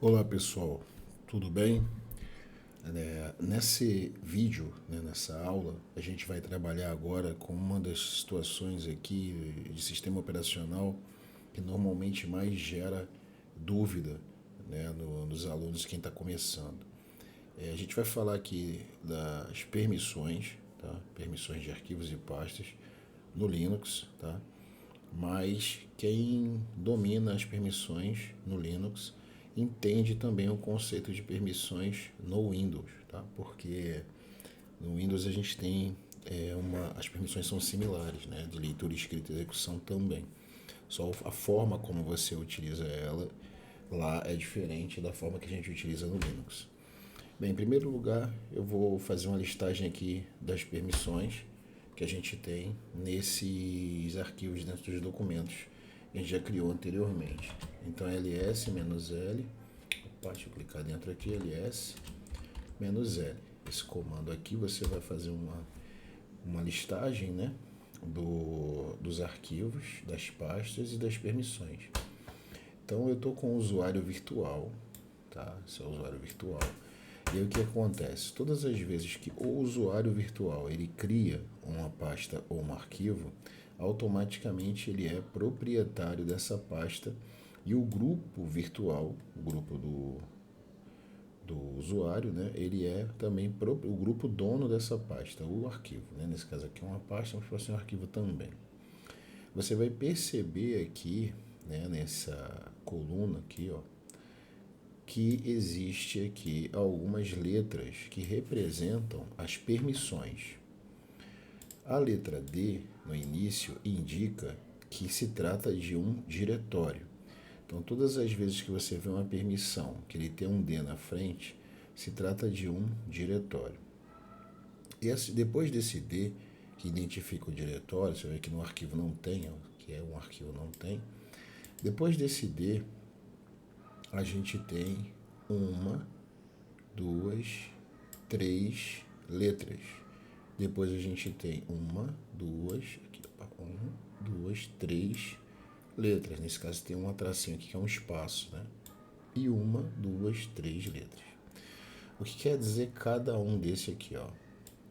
Olá pessoal, tudo bem? Nesse vídeo, nessa aula, a gente vai trabalhar agora com uma das situações aqui de sistema operacional que normalmente mais gera dúvida, nos alunos quem está começando. A gente vai falar aqui das permissões, tá? Permissões de arquivos e pastas no Linux, tá? Mas quem domina as permissões no Linux entende também o conceito de permissões no Windows, tá? Porque no Windows a gente tem as permissões são similares, né? De leitura, escrita e execução também. Só a forma como você utiliza ela lá é diferente da forma que a gente utiliza no Linux. Bem, em primeiro lugar, eu vou fazer uma listagem aqui das permissões que a gente tem nesses arquivos dentro dos documentos que a gente já criou anteriormente. Então, ls-l, deixa eu clicar dentro aqui, ls-l. Esse comando aqui você vai fazer uma listagem, né, dos arquivos, das pastas e das permissões. Então, eu estou com o usuário virtual, tá? Esse é o usuário virtual. E aí o que acontece? Todas as vezes que o usuário virtual ele cria uma pasta ou um arquivo, automaticamente ele é proprietário dessa pasta e o grupo virtual, o grupo do usuário, né, ele é também o grupo dono dessa pasta, o arquivo. Né? Nesse caso aqui é uma pasta, mas pode ser um arquivo também. Você vai perceber aqui, né, nessa coluna aqui, ó, que existe aqui algumas letras que representam as permissões. A letra D, no início, indica que se trata de um diretório. Então, todas as vezes que você vê uma permissão que ele tem um D na frente, se trata de um diretório. Depois desse D, que identifica o diretório, você vê que no arquivo não tem, que é um arquivo não tem. Depois desse D, a gente tem uma, duas, três letras. Depois a gente tem três letras. Nesse caso tem um tracinho aqui que é um espaço, né? E uma, duas, três letras. O que quer dizer cada um desse aqui, ó?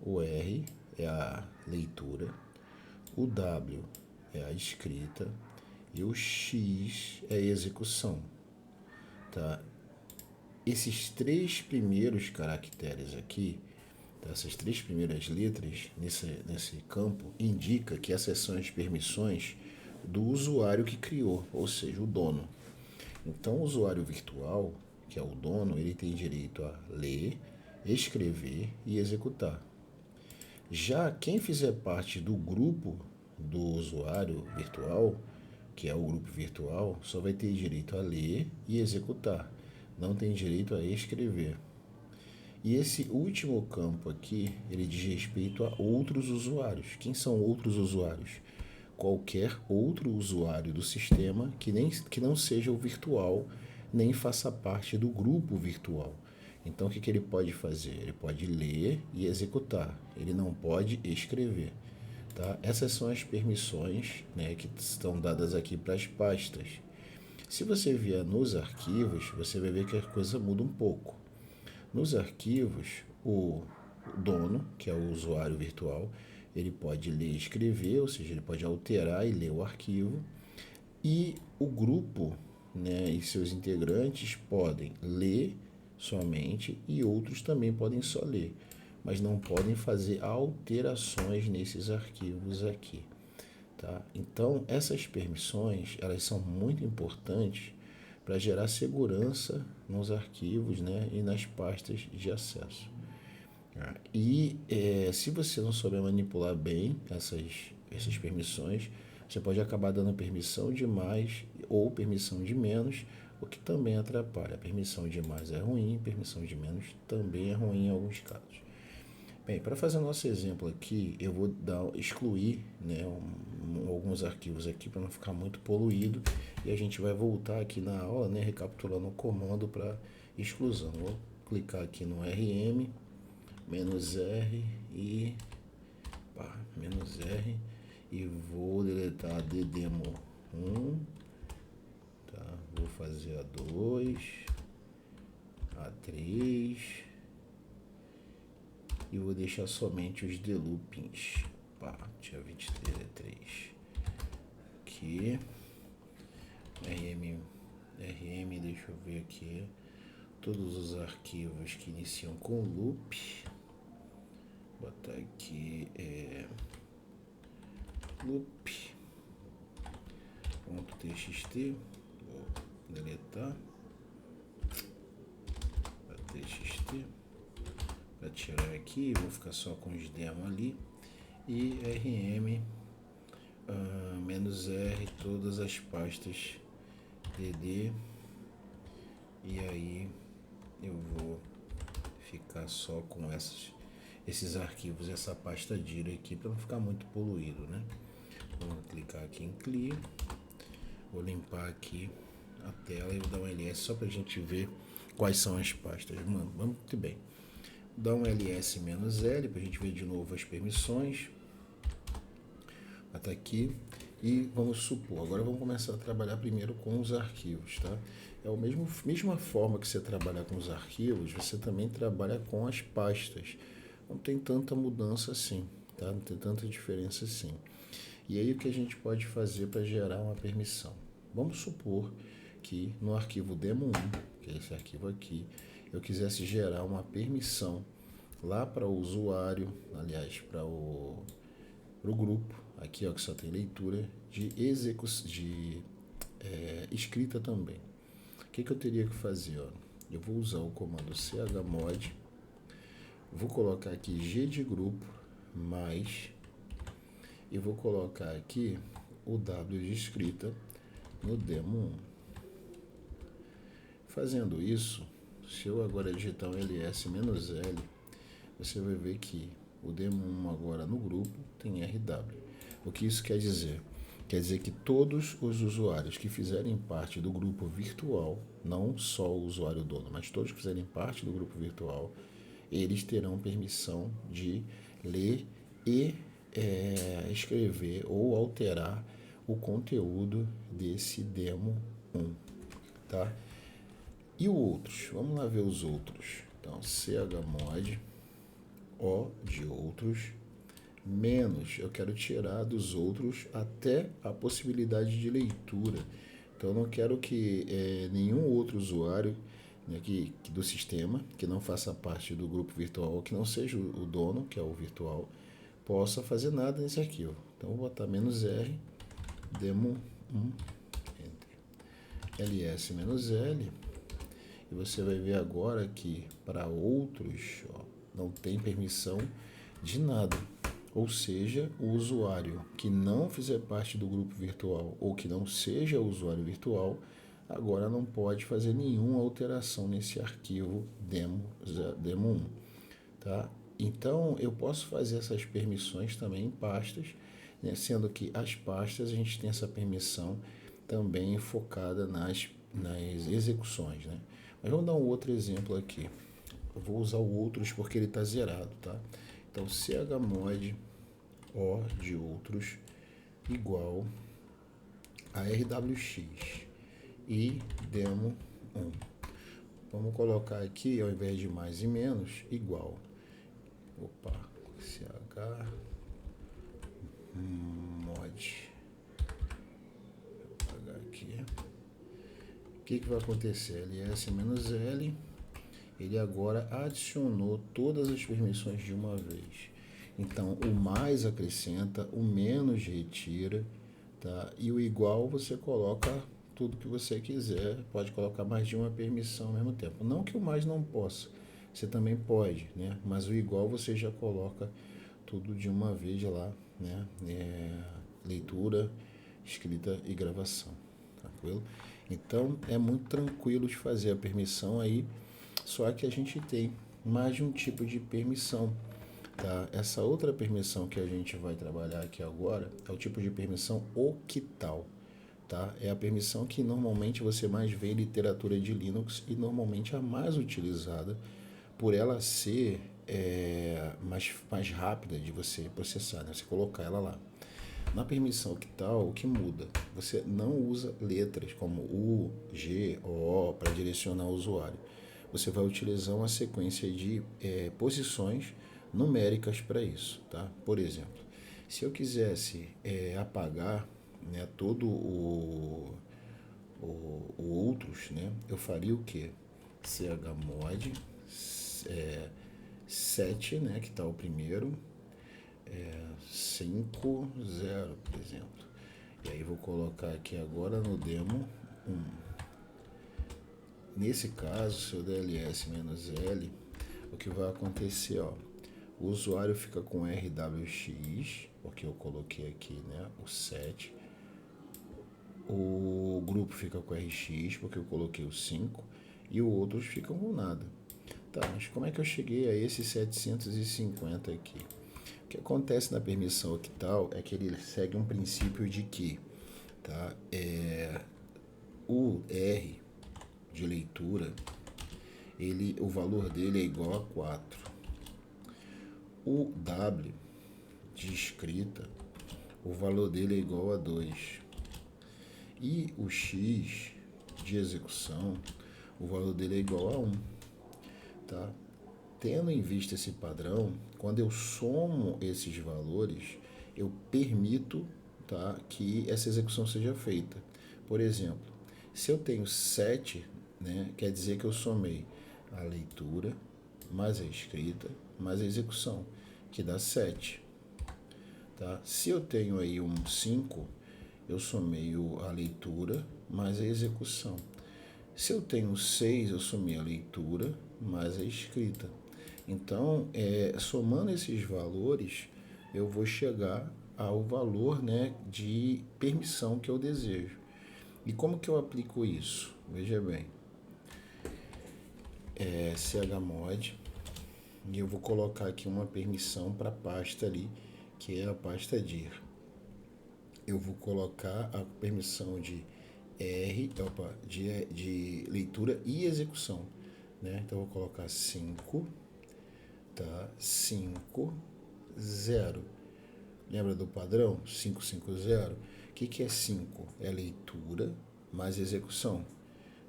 O R é a leitura, o W é a escrita e o X é a execução, tá? Esses três primeiros caracteres aqui, essas três primeiras letras nesse campo, indica que essas são as permissões do usuário que criou, ou seja, o dono. Então, o usuário virtual, que é o dono, ele tem direito a ler, escrever e executar. Já quem fizer parte do grupo do usuário virtual, que é o grupo virtual, só vai ter direito a ler e executar. Não tem direito a escrever. E esse último campo aqui, ele diz respeito a outros usuários. Quem são outros usuários? Qualquer outro usuário do sistema que não seja o virtual, nem faça parte do grupo virtual. Então, o que ele pode fazer? Ele pode ler e executar. Ele não pode escrever. Tá? Essas são as permissões, né, que estão dadas aqui para as pastas. Se você vier nos arquivos, você vai ver que a coisa muda um pouco. Nos arquivos, o dono, que é o usuário virtual, ele pode ler e escrever, ou seja, ele pode alterar e ler o arquivo. E o grupo, né, e seus integrantes podem ler somente e outros também podem só ler, mas não podem fazer alterações nesses arquivos aqui. Tá? Então, essas permissões, elas são muito importantes para gerar segurança nos arquivos, né, e nas pastas de acesso. E se você não souber manipular bem essas permissões, você pode acabar dando permissão de mais ou permissão de menos, o que também atrapalha. A permissão de mais é ruim, permissão de menos também é ruim em alguns casos. Bem, para fazer nosso exemplo aqui, eu vou excluir, né, alguns arquivos aqui para não ficar muito poluído e a gente vai voltar aqui na aula, né, recapitulando o comando para exclusão. Vou clicar aqui no RM, "-r" e "-r" e vou deletar a ddemo1, tá? Vou fazer a 2 e vou deixar somente os deloopings. Pá, tinha 23 aqui. RM, deixa eu ver aqui. Todos os arquivos que iniciam com loop. Vou botar aqui loop. .txt. Vou deletar. .txt. Para tirar aqui, vou ficar só com os demos ali. E rm -r todas as pastas dd, e aí eu vou ficar só com esses arquivos, essa pasta dir aqui, para não ficar muito poluído, né? Vamos clicar aqui em clear, vou limpar aqui a tela e vou dar um ls só para a gente ver quais são as pastas. Mano, vamos muito bem. Dá um ls-l para a gente ver de novo as permissões. Até aqui. E vamos supor, agora vamos começar a trabalhar primeiro com os arquivos, tá? É a mesma forma que você trabalha com os arquivos, você também trabalha com as pastas. Não tem tanta mudança assim, tá? Não tem tanta diferença assim. E aí o que a gente pode fazer para gerar uma permissão? Vamos supor que no arquivo demo1, que é esse arquivo aqui, eu quisesse gerar uma permissão lá para o usuário, aliás, para o grupo, aqui ó, que só tem leitura, de escrita também. O que eu teria que fazer? Ó? Eu vou usar o comando chmod, vou colocar aqui g de grupo, mais, e vou colocar aqui o w de escrita no demo1. Fazendo isso, se eu agora digitar um ls-l, você vai ver que o demo1 agora no grupo tem RW. O que isso quer dizer? Quer dizer que todos os usuários que fizerem parte do grupo virtual, não só o usuário dono, mas todos que fizerem parte do grupo virtual, eles terão permissão de ler e escrever ou alterar o conteúdo desse demo1, tá? E os outros? Vamos lá ver os outros. Então, chmod o de outros, menos, eu quero tirar dos outros até a possibilidade de leitura. Então, eu não quero que nenhum outro usuário, né, do sistema, que não faça parte do grupo virtual, ou que não seja o dono, que é o virtual, possa fazer nada nesse arquivo. Então, vou botar "-r", demo1, ls-l, e você vai ver agora que para outros, ó, não tem permissão de nada. Ou seja, o usuário que não fizer parte do grupo virtual ou que não seja usuário virtual, agora não pode fazer nenhuma alteração nesse arquivo demo1. Tá? Então, eu posso fazer essas permissões também em pastas, né? Sendo que as pastas a gente tem essa permissão também focada nas execuções. Né? Mas vamos dar um outro exemplo aqui. Eu vou usar o outros porque ele está zerado, tá? Então, chmod o de outros igual a rwx e demo1. Vamos colocar aqui, ao invés de mais e menos, igual. Opa, chmod. Vou apagar aqui. O que vai acontecer? ls-l, ele agora adicionou todas as permissões de uma vez. Então, o mais acrescenta, o menos retira, tá? E o igual você coloca tudo que você quiser, pode colocar mais de uma permissão ao mesmo tempo. Não que o mais não possa, você também pode, né? Mas o igual você já coloca tudo de uma vez lá, né? Leitura, escrita e gravação, tranquilo? Então, é muito tranquilo de fazer a permissão aí, só que a gente tem mais de um tipo de permissão, tá? Essa outra permissão que a gente vai trabalhar aqui agora é o tipo de permissão octal, tá? É a permissão que normalmente você mais vê em literatura de Linux e normalmente a mais utilizada por ela ser mais rápida de você processar, né? Você colocar ela lá. Na permissão octal, o que muda? Você não usa letras como U, G, O para direcionar o usuário. Você vai utilizar uma sequência de posições numéricas para isso, tá? Por exemplo, se eu quisesse apagar, né, todo o outros, né, eu faria o quê? chmod 7, né, que está o primeiro, 5, 0, por exemplo. E aí vou colocar aqui agora no demo 1. Nesse caso, se eu der ls-l, o que vai acontecer, ó, o usuário fica com rwx, porque eu coloquei aqui, né, o 7. O grupo fica com rx, porque eu coloquei o 5. E os outros ficam com nada. Tá, mas como é que eu cheguei a esse 750 aqui? O que acontece na permissão octal é que ele segue um princípio de que, tá, o R de leitura, o valor dele é igual a 4. O W de escrita, o valor dele é igual a 2. E o X de execução, o valor dele é igual a 1. Tá? Tendo em vista esse padrão, quando eu somo esses valores, eu permito, tá, que essa execução seja feita. Por exemplo, se eu tenho 7, né, quer dizer que eu somei a leitura, mais a escrita, mais a execução, que dá 7. Tá? Se eu tenho aí um 5, eu somei a leitura mais a execução. Se eu tenho 6, eu somei a leitura mais a escrita. Então, somando esses valores, eu vou chegar ao valor, né, de permissão que eu desejo. E como que eu aplico isso? Veja bem, chmod, e eu vou colocar aqui uma permissão para a pasta ali, que é a pasta dir. Eu vou colocar a permissão de de leitura e execução, né? Então eu vou colocar 5, tá? 5, 0. Lembra do padrão? 5, 5, 0. O que é 5? É leitura mais execução,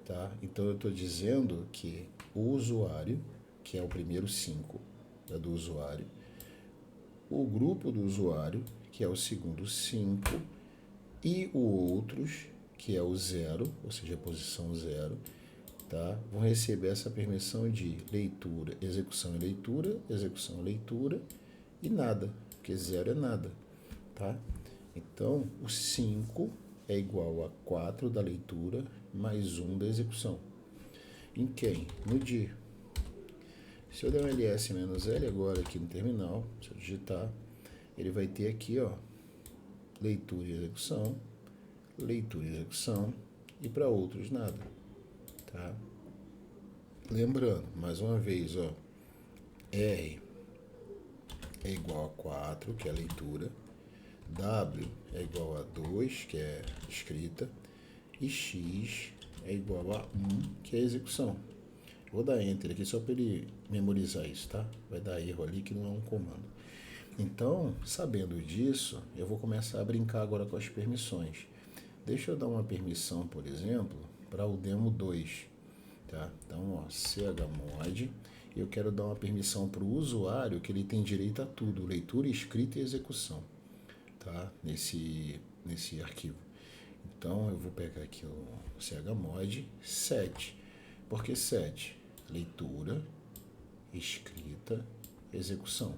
tá? Então eu estou dizendo que o usuário, que é o primeiro 5, é do usuário, o grupo do usuário, que é o segundo 5, e o outros, que é o 0, ou seja, a posição 0, tá? Vão receber essa permissão de leitura, execução e leitura e nada, porque 0 é nada, tá? Então, o 5 é igual a 4 da leitura mais 1 da execução. Em quem? No dir. Se eu der um ls-l agora aqui no terminal, se eu digitar, ele vai ter aqui, ó, leitura e execução, e para outros nada, tá? Lembrando, mais uma vez, ó, R é igual a 4, que é a leitura, W é igual a 2, que é escrita, e X é igual a 1, que é execução. Vou dar Enter aqui só para ele memorizar isso, tá? Vai dar erro ali que não é um comando. Então, sabendo disso, eu vou começar a brincar agora com as permissões. Deixa eu dar uma permissão, por exemplo, para o demo 2. Tá? Então, ó, chmod, eu quero dar uma permissão para o usuário que ele tem direito a tudo, leitura, escrita e execução, tá? Nesse arquivo. Então, eu vou pegar aqui o chmod 7. Por que 7? Leitura, escrita, execução.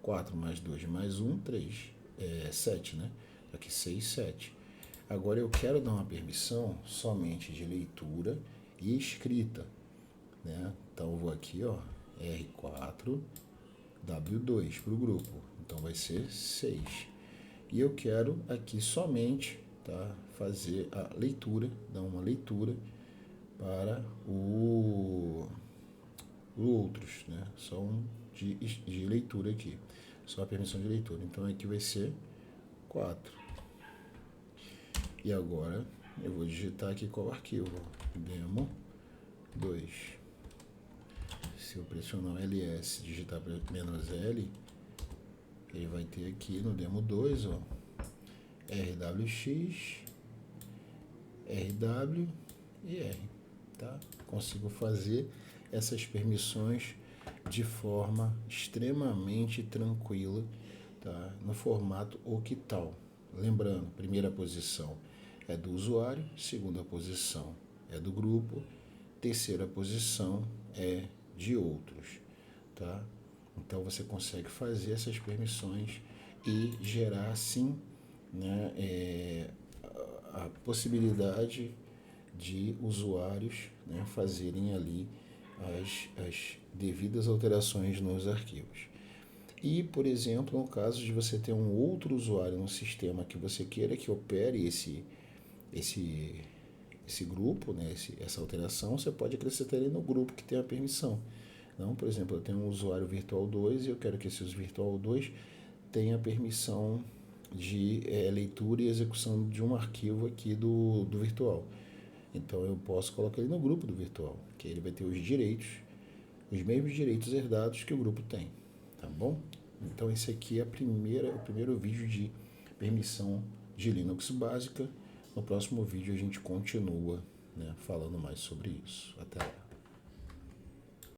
4 mais 2 mais 1, 3. 7, né? Aqui 6, 7. Agora eu quero dar uma permissão somente de leitura e escrita, né? Então eu vou aqui, ó, R4, W2 para o grupo. Então vai ser 6. E eu quero aqui somente, tá, fazer a leitura, dar uma leitura para o outros, né? Só um de leitura aqui. Só a permissão de leitura. Então aqui vai ser 4. E agora eu vou digitar aqui qual arquivo? Demo 2. Se eu pressionar ls, digitar "-l", ele vai ter aqui no demo 2, ó, rwx, rw e r, tá? Consigo fazer essas permissões de forma extremamente tranquila, tá? No formato octal. Lembrando, primeira posição é do usuário, segunda posição é do grupo, terceira posição é de outros, tá? Então você consegue fazer essas permissões e gerar assim, né, a possibilidade de usuários, né, fazerem ali as devidas alterações nos arquivos. E, por exemplo, no caso de você ter um outro usuário no sistema que você queira que opere esse grupo, né, essa alteração, você pode acrescentar ele no grupo que tem a permissão. Então, por exemplo, eu tenho um usuário virtual 2 e eu quero que esse virtual 2 tenha a permissão de leitura e execução de um arquivo aqui do virtual. Então eu posso colocar ele no grupo do virtual, que ele vai ter os direitos, os mesmos direitos herdados que o grupo tem, tá bom? Então esse aqui é o primeiro vídeo de permissão de Linux básica. No próximo vídeo a gente continua, né, falando mais sobre isso. Até lá.